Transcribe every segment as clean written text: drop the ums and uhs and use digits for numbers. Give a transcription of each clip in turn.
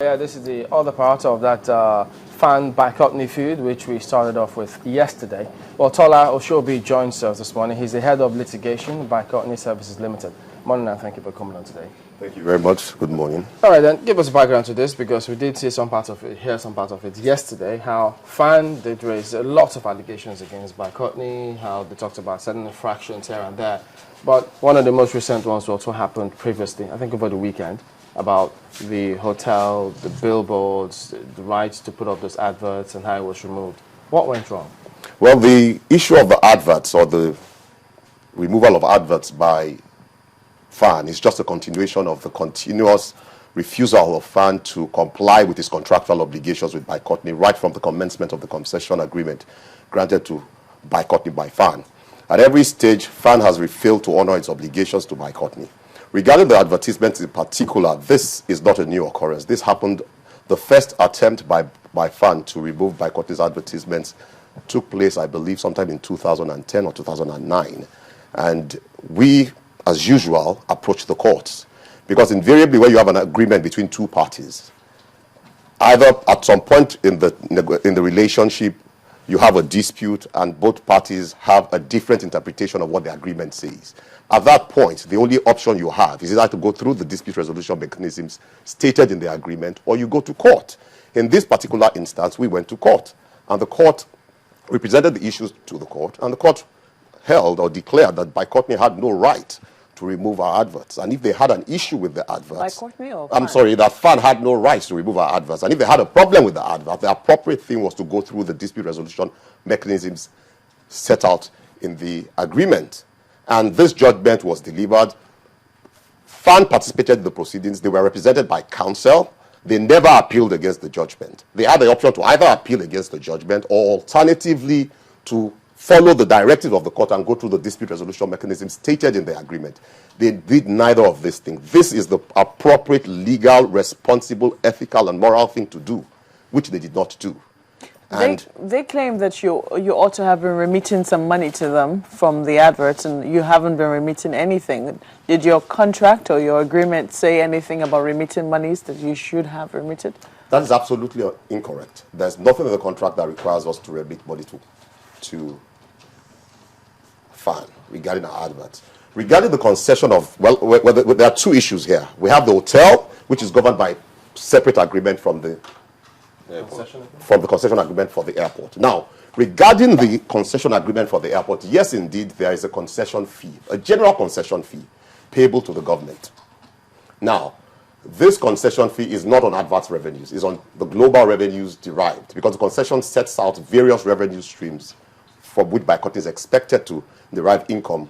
Yeah, this is the other part of that FAAN Bi-Courtney feud, which we started off with yesterday. Well, Tola Oshobi joins us this morning. He's the Head of Litigation, Bi-Courtney Services Limited. Morning, and thank you for coming on today. Thank you very much. Good morning. All right, then, give us a background to this, because we did see some part of it, hear some part of it yesterday, how FAAN did raise a lot of allegations against Bi-Courtney, how they talked about certain infractions here and there. But one of the most recent ones also happened previously, I think over the weekend, about the hotel, the billboards, the right to put up those adverts and how it was removed. What went wrong? Well, the issue of the adverts, or the removal of adverts by FAAN, is just a continuation of the continuous refusal of FAAN to comply with its contractual obligations with Bi-Courtney right from the commencement of the concession agreement granted to Bi-Courtney by FAAN. At every stage, FAAN has failed to honor its obligations to Bi-Courtney. Regarding the advertisements in particular, this is not a new occurrence. This happened, the first attempt by FAAN to remove Bi-Courtney's advertisements took place, I believe, sometime in 2010 or 2009. And we, as usual, approached the courts. Because invariably, when you have an agreement between two parties, either at some point in the relationship, you have a dispute and both parties have a different interpretation of what the agreement says. At that point, the only option you have is either to go through the dispute resolution mechanisms stated in the agreement, or you go to court. In this particular instance, we went to court, and the court represented the issues to the court, and the court held or declared that Bi-Courtney had no right to remove our adverts. And if they had an issue with the adverts, Bi-Courtney or I'm sorry, that FAAN had no right to remove our adverts. And if they had a problem with the advert, the appropriate thing was to go through the dispute resolution mechanisms set out in the agreement. And this judgment was delivered. FAAN participated in the proceedings. They were represented by counsel. They never appealed against the judgment. They had the option to either appeal against the judgment or alternatively to follow the directive of the court and go through the dispute resolution mechanism stated in the agreement. They did neither of these things. This is the appropriate, legal, responsible, ethical, and moral thing to do, which they did not do. And they claim that you ought to have been remitting some money to them from the adverts, and you haven't been remitting anything. Did your contract or your agreement say anything about remitting monies that you should have remitted? That is absolutely incorrect. There's nothing in the contract that requires us to remit money to FAAN regarding our adverts. Regarding the concession of, well, there are two issues here. We have the hotel, which is governed by separate agreement from the concession agreement for the airport. Now, regarding the concession agreement for the airport, yes, indeed, there is a concession fee, a general concession fee payable to the government. Now, this concession fee is not on advert revenues, it's on the global revenues derived, because the concession sets out various revenue streams from which Bi-Courtney is expected to derive income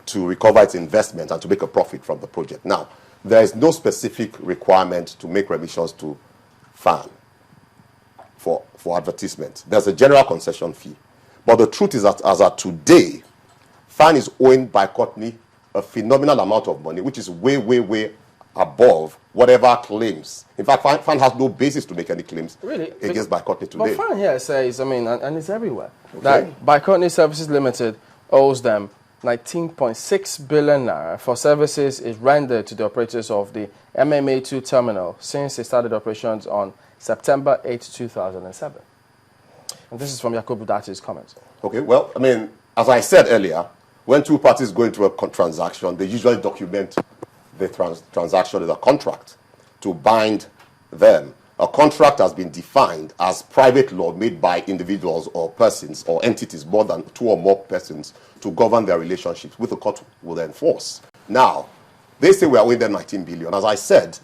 to recover its investment and to make a profit from the project. Now, there is no specific requirement to make remissions to FAAN for advertisement. There's a general concession fee. But the truth is that as of today, FAAN is owing Bi-Courtney a phenomenal amount of money, which is way, way, way above whatever claims. In fact, FAAN has no basis to make any claims against Bi-Courtney today. But FAAN here says, I mean, and it's everywhere, that Bi-Courtney Services Limited owes them 19.6 billion naira for services it rendered to the operators of the MMA2 terminal since it started operations on September 8, 2007. And this is from Yakubu Dati's comments. Okay, well, I mean, as I said earlier, when two parties go into a transaction, they usually document the transaction as a contract to bind them. A contract has been defined as private law made by individuals or persons or entities, more than two or more persons, to govern their relationships, which the court will enforce. Now, they say we are owing them 19 billion. As I said,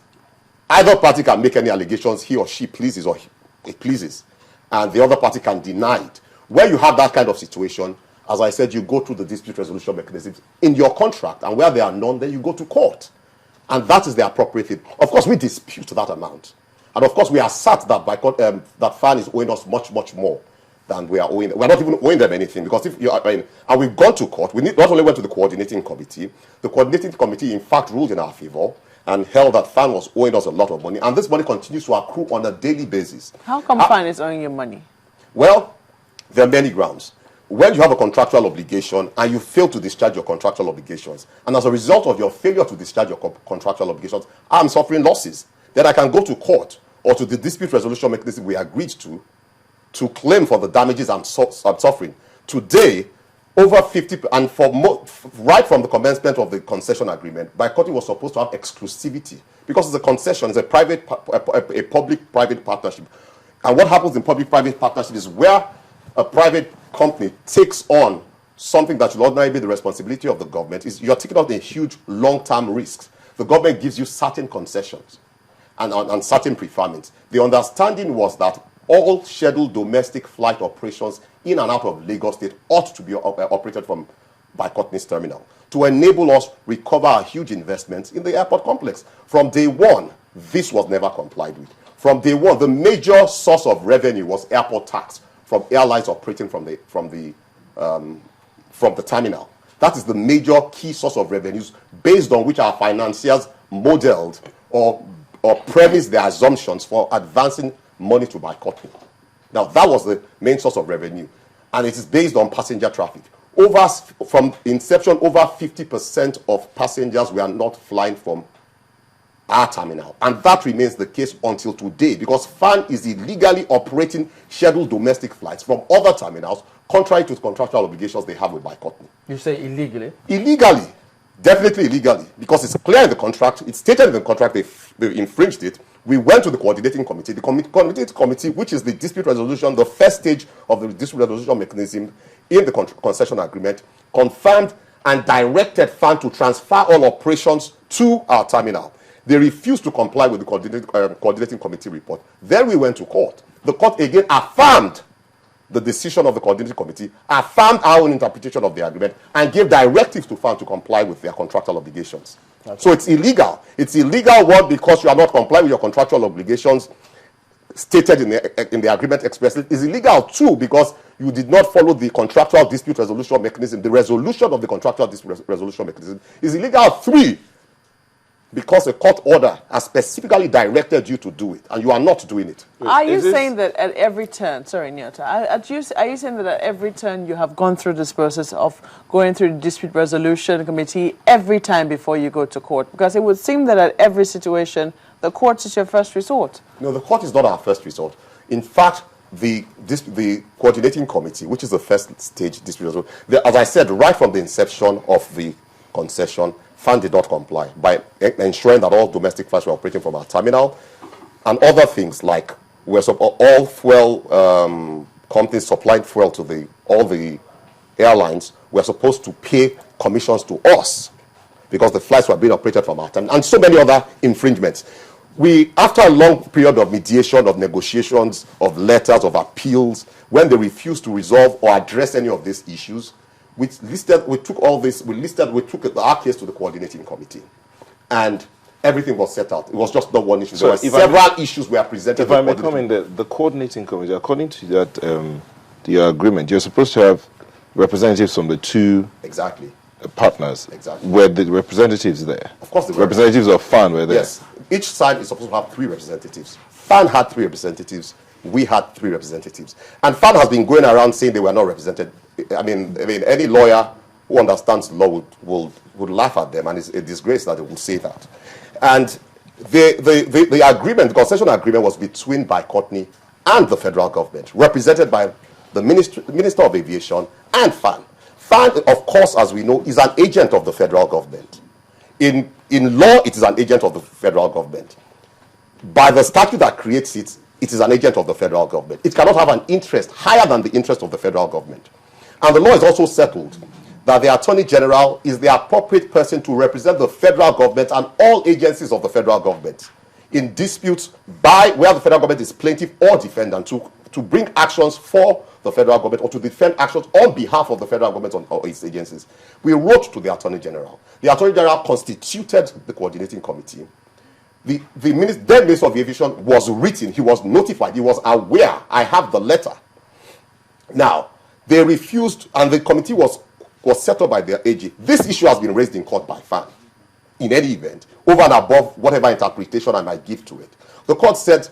either party can make any allegations he or she pleases or it pleases, and the other party can deny it. Where you have that kind of situation, as I said, you go through the dispute resolution mechanisms in your contract, and where there are none, then you go to court. And that is the appropriate thing. Of course, we dispute that amount. And of course, we assert that that FAAN is owing us much, much more than we are owing. We're not even owing them anything, because if you are, and we've gone to court, we not only went to the coordinating committee, the coordinating committee in fact ruled in our favor and held that FAAN was owing us a lot of money, and this money continues to accrue on a daily basis. How come FAAN is owing you money? Well, there are many grounds. When you have a contractual obligation and you fail to discharge your contractual obligations, and as a result of your failure to discharge your contractual obligations, I'm suffering losses. then I can go to court or to the dispute resolution mechanism we agreed to claim for the damages I'm suffering. Today, over 50, and right from the commencement of the concession agreement, Bi-Courtney was supposed to have exclusivity because it's a concession, it's a public-private partnership. And what happens in public-private partnership is where a private company takes on something that should ordinarily be the responsibility of the government, is you're taking on a huge long-term risk. The government gives you certain concessions and certain preferments. The understanding was that all scheduled domestic flight operations in and out of Lagos State ought to be operated from Bi-Courtney's terminal to enable us recover our huge investments in the airport complex. From day one, this was never complied with. From day one, the major source of revenue was airport tax from airlines operating from the terminal. That is the major key source of revenues based on which our financiers modeled or premised their assumptions for advancing money to Bi-Courtney. Now, that was the main source of revenue, and it is based on passenger traffic. From inception, over 50% of passengers were not flying from our terminal, and that remains the case until today because FAAN is illegally operating scheduled domestic flights from other terminals, contrary to the contractual obligations they have with Bi-Courtney. You say illegally? Illegally. Definitely illegally, because it's clear in the contract, it's stated in the contract they infringed it. We went to the coordinating committee. The coordinating committee, which is the dispute resolution, the first stage of the dispute resolution mechanism in the concession agreement, confirmed and directed FAAN to transfer all operations to our terminal. They refused to comply with the coordinating committee report. Then we went to court. The court again affirmed the decision of the coordinating committee, affirmed our own interpretation of the agreement, and gave directives to FAAN to comply with their contractual obligations. Okay. So it's illegal. It's illegal, one, because you are not complying with your contractual obligations stated in the agreement expressly. It's illegal, two, because you did not follow the contractual dispute resolution mechanism. The resolution of the contractual dispute resolution mechanism is illegal, three, because a court order has specifically directed you to do it, and you are not doing it. Are you saying that at every turn, sorry, Nyota, are you saying that at every turn you have gone through this process of going through the dispute resolution committee every time before you go to court? Because it would seem that at every situation, the court is your first resort. No, the court is not our first resort. In fact, the coordinating committee, which is the first stage dispute resolution, as I said, right from the inception of the concession, FAAN did not comply by ensuring that all domestic flights were operating from our terminal, and other things like all fuel companies supplying fuel to all the airlines were supposed to pay commissions to us because the flights were being operated from our terminal, and so many other infringements. After a long period of mediation, of negotiations, of letters, of appeals, when they refused to resolve or address any of these issues, we took our case to the coordinating committee, and everything was set out. It was just not one issue. So there were several issues were presented. If I may come in, the coordinating committee, according to that your agreement, you're supposed to have representatives from the two partners. Exactly. Were the representatives there? Of course, the representatives of FAAN were there. Yes. Each side is supposed to have 3 representatives. FAAN had 3 representatives. We had 3 representatives. And FAAN has been going around saying they were not represented. I mean, any lawyer who understands law would laugh at them, and it's a disgrace that they would say that. And the agreement, the concession agreement, was between Bi-Courtney and the federal government, represented by the Minister of Aviation and FAAN. FAAN, of course, as we know, is an agent of the federal government. In law, it is an agent of the federal government. By the statute that creates it, it is an agent of the federal government. It cannot have an interest higher than the interest of the federal government. And the law is also settled that the Attorney General is the appropriate person to represent the federal government and all agencies of the federal government in disputes where the federal government is plaintiff or defendant to bring actions for the federal government or to defend actions on behalf of the federal government or its agencies. We wrote to the Attorney General. The Attorney General constituted the coordinating committee. The Minister of Aviation was written, he was notified, he was aware. I have the letter. Now, they refused, and the committee was set up by their AG. This issue has been raised in court by FAAN, in any event, over and above whatever interpretation I might give to it. The court said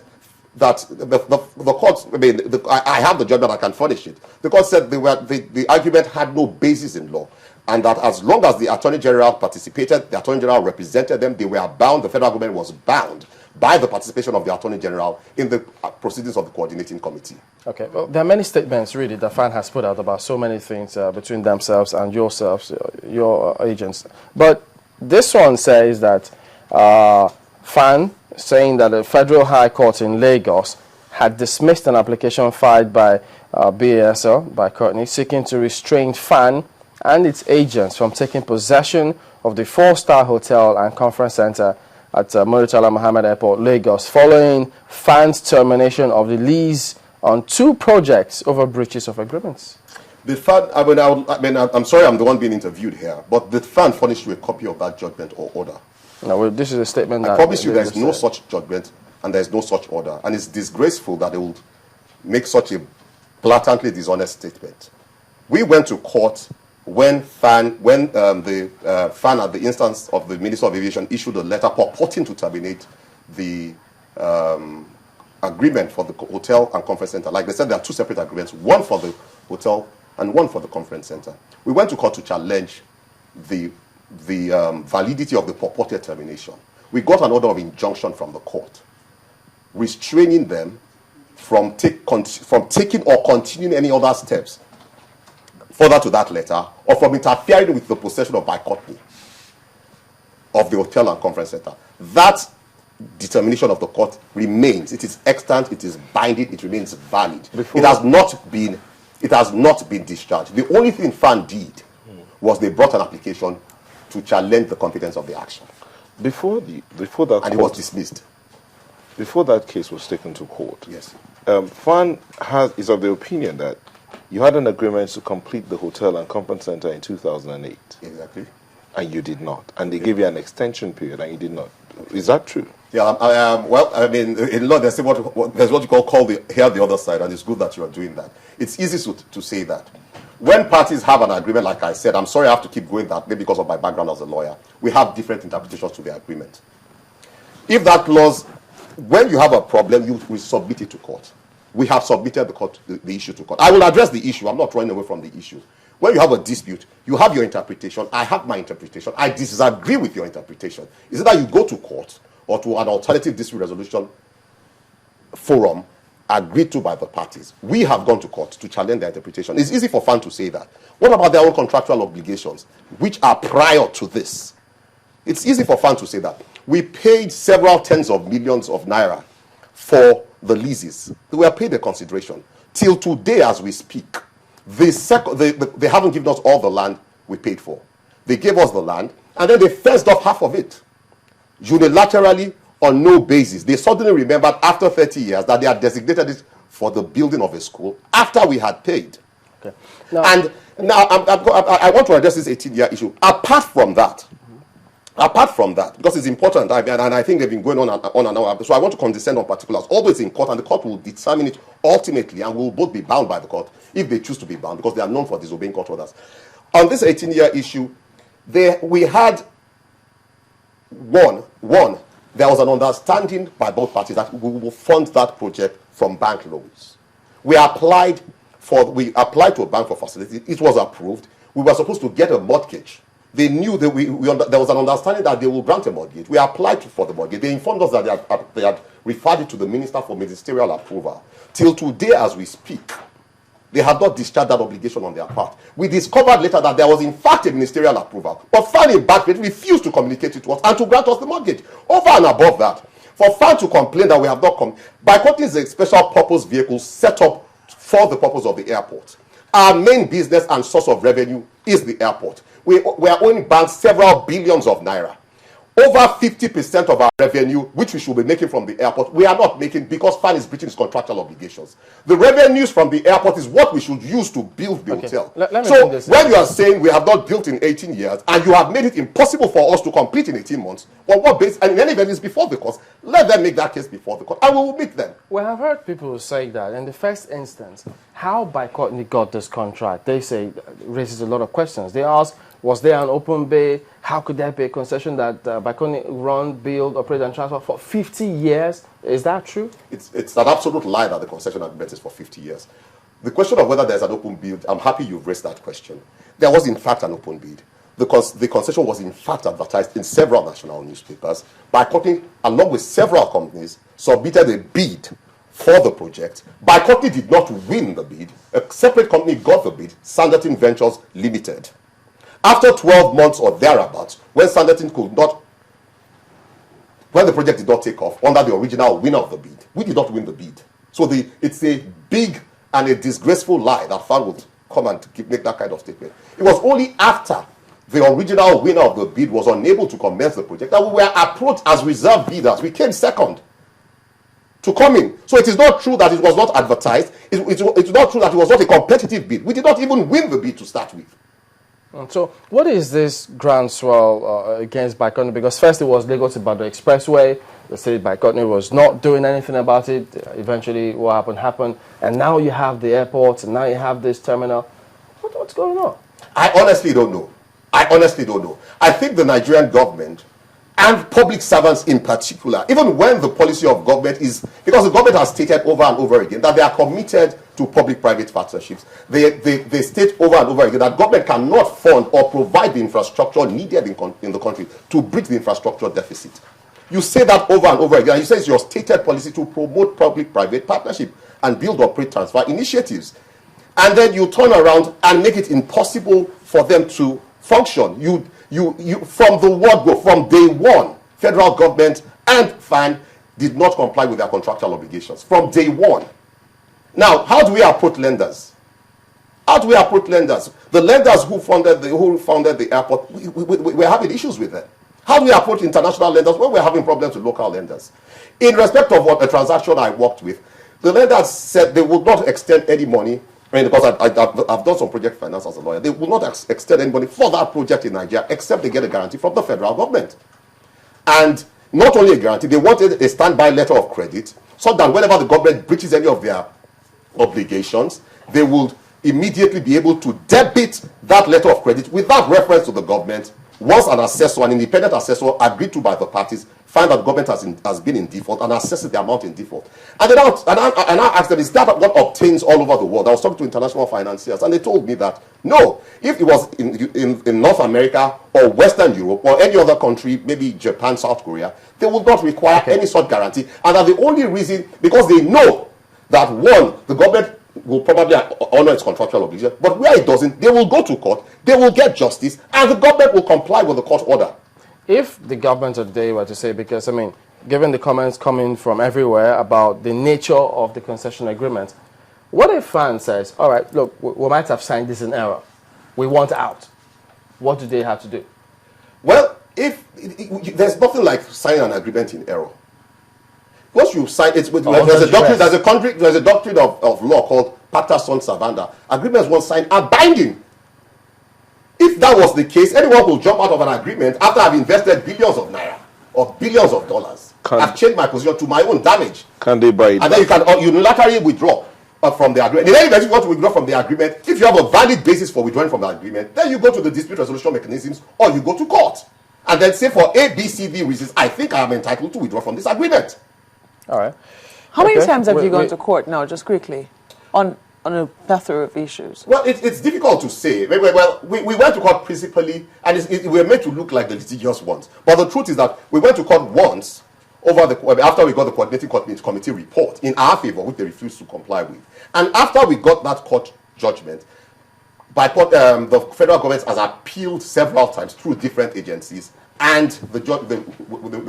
that the court, I have the judgment, I can furnish it. The court said the argument had no basis in law, and that as long as the Attorney General participated, the Attorney General represented them, they were bound, the federal government was bound by the participation of the Attorney General in the proceedings of the coordinating committee. Okay, well, there are many statements really that FAAN has put out about so many things between themselves and yourselves, your agents. But this one says that FAAN saying that the Federal High Court in Lagos had dismissed an application filed by BASL, Bi-Courtney, seeking to restrain FAAN and its agents from taking possession of the 4-star hotel and conference center at Murtala Mohammed Airport, Lagos, following FAAN's termination of the lease on 2 projects over breaches of agreements. The FAAN, I'm sorry I'm the one being interviewed here, but the FAAN furnished you a copy of that judgment or order. No, well, this is a statement that... I promise you there is no such judgment and there is no such order. And it's disgraceful that they would make such a blatantly dishonest statement. We went to court when FAAN, the FAAN at the instance of the Minister of Aviation issued a letter purporting to terminate the agreement for the hotel and conference center. Like they said, there are 2 separate agreements, one for the hotel and one for the conference center. We went to court to challenge the validity of the purported termination. We got an order of injunction from the court, restraining them from taking or continuing any other steps further to that letter, or from interfering with the possession of Bi-Courtney of the hotel and conference center. That determination of the court remains. It is extant, it is binding, it remains valid. It has not been discharged. The only thing FAAN did was they brought an application to challenge the competence of the action. Before that, and it was dismissed. Before that case was taken to court, yes, FAAN is of the opinion that you had an agreement to complete the hotel and conference center in 2008. Exactly. And you did not. And they gave you an extension period and you did not. Is that true? Yeah, well, I mean, in law, there's what you call hear the other side, and it's good that you are doing that. It's easy to say that. When parties have an agreement, like I said, I'm sorry I have to keep going that way because of my background as a lawyer, we have different interpretations to the agreement. If that clause, when you have a problem, we submit it to court. We have submitted the issue to court. I will address the issue. I'm not running away from the issue. When you have a dispute, you have your interpretation. I have my interpretation. I disagree with your interpretation. Is it that you go to court or to an alternative dispute resolution forum agreed to by the parties? We have gone to court to challenge their interpretation. It's easy for FAAN to say that. What about their own contractual obligations, which are prior to this? It's easy for FAAN to say that. We paid several tens of millions of naira for the leases. They were paid a consideration. Till today, as we speak, they haven't given us all the land we paid for. They gave us the land, and then they fenced off half of it. Unilaterally, on no basis. They suddenly remembered after 30 years that they had designated it for the building of a school after we had paid. Okay. And now I want to address this 18-year issue. Apart from that, because it's important, and I think they've been going on and on, so I want to condescend on particulars. Although it's important, the court will determine it ultimately, and we will both be bound by the court if they choose to be bound, because they are known for disobeying court orders. On this 18-year issue, we had one. There was an understanding by both parties that we will fund that project from bank loans. We applied to a bank for facility. It was approved. We were supposed to get a mortgage. They knew that there was an understanding that they will grant a mortgage. We applied for the mortgage. They informed us that they had referred it to the minister for ministerial approval. Till today, as we speak, they have not discharged that obligation on their part. We discovered later that there was in fact a ministerial approval, but FAAN in Backpage refused to communicate it to us and to grant us the mortgage. Over and above that, for FAAN to complain that we have not come, Bi-Courtney is a special purpose vehicle set up for the purpose of the airport. Our main business and source of revenue is the airport. We are owing banks several billions of naira. Over 50% of our revenue, which we should be making from the airport, we are not making because FAAN is breaching its contractual obligations. The revenues from the airport is what we should use to build the hotel. So when you are saying we have not built in 18 years and you have made it impossible for us to complete in 18 months, on what basis? And in any event, it's before the court. Let them make that case before the court and we will meet them. Well, I've heard people say that in the first instance, how Bi-Courtney got this contract, they say raises a lot of questions. They ask, was there an open bay? How could there be a concession that Bi-Courtney run, build, operate, and transfer for 50 years? Is that true? It's an absolute lie that the concession agreement is for 50 years. The question of whether there's an open bid, I'm happy you've raised that question. There was in fact an open bid. the concession was in fact advertised in several national newspapers. Bi-Courtney, along with several companies, submitted a bid for the project. Bi-Courtney did not win the bid. A separate company got the bid, Sanderton Ventures Limited. After 12 months or thereabouts, when the project did not take off under the original winner of the bid, we did not win the bid. So it's a big and a disgraceful lie that FAAN would come and make that kind of statement. It was only after the original winner of the bid was unable to commence the project that we were approached as reserve bidders. We came second to come in. So it is not true that it was not advertised. It's not true that it was not a competitive bid. We did not even win the bid to start with. So what is this groundswell against Bi-Courtney? Because first it was Lagos Ibadan Expressway. The state Bi-Courtney was not doing anything about it. Eventually what happened. And now you have the airport, and now you have this terminal. What's going on? I honestly don't know. I think the Nigerian government and public servants in particular, even when the policy of government is, because the government has stated over and over again that they are committed to public-private partnerships. They state over and over again that government cannot fund or provide the infrastructure needed in the country to bridge the infrastructure deficit. You say that over and over again. You say it's your stated policy to promote public-private partnership and build, operate, transfer initiatives. And then you turn around and make it impossible for them to function. You from the word go, from day one, federal government and FAAN did not comply with their contractual obligations from day one. Now, how do we approach lenders? The lenders who founded the airport, we're having issues with them. How do we approach international lenders when we're having problems with local lenders? In respect of what a transaction I worked with, the lenders said they would not extend any money. Because I've done some project finance as a lawyer. They will not extend any money for that project in Nigeria except they get a guarantee from the federal government. And not only a guarantee, they wanted a standby letter of credit so that whenever the government breaches any of their obligations, they would immediately be able to debit that letter of credit without reference to the government. Once an independent assessor agreed to by the parties, find that the government has been in default and assesses the amount in default. And then I asked them, is that what obtains all over the world? I was talking to international financiers, and they told me that no, if it was in North America or Western Europe or any other country, maybe Japan, South Korea, they would not require any such guarantee. And that the only reason, because they know that one, the government will probably honor its contractual obligation, but where it doesn't, they will go to court, they will get justice, and the government will comply with the court order. If the government of the day were to say, because, I mean, given the comments coming from everywhere about the nature of the concession agreement, what if FAAN says, all right, look, we might have signed this in error. We want out. What do they have to do? Well, there's nothing like signing an agreement in error. Once you sign it, there's a doctrine of law called pacta sunt servanda. Agreements once signed are binding. If that was the case, anyone will jump out of an agreement after I've invested billions of naira or billions of dollars. I've changed my position to my own damage. Can they buy it? And then you can unilaterally withdraw from the agreement. In any event, if you want to withdraw from the agreement, if you have a valid basis for withdrawing from the agreement, then you go to the dispute resolution mechanisms or you go to court. And then say for A, B, C, D reasons, I think I am entitled to withdraw from this agreement. All right. How many times have you gone to court now, just quickly, on a plethora of issues? Well, it's difficult to say. Well, we went to court principally, and we were made to look like the litigious ones. But the truth is that we went to court once after we got the coordinating committee report in our favor, which they refused to comply with. And after we got that court judgment, the federal government has appealed several times through different agencies, and the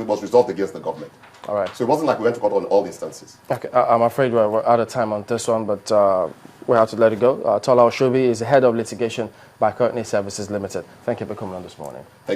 was resolved against the government. All right. So it wasn't like we went to court on all instances. Okay, I'm afraid we're out of time on this one, but we have to let it go. Tola Oshobi is the Head of Litigation, Bi-Courtney Services Limited. Thank you for coming on this morning. Thank you.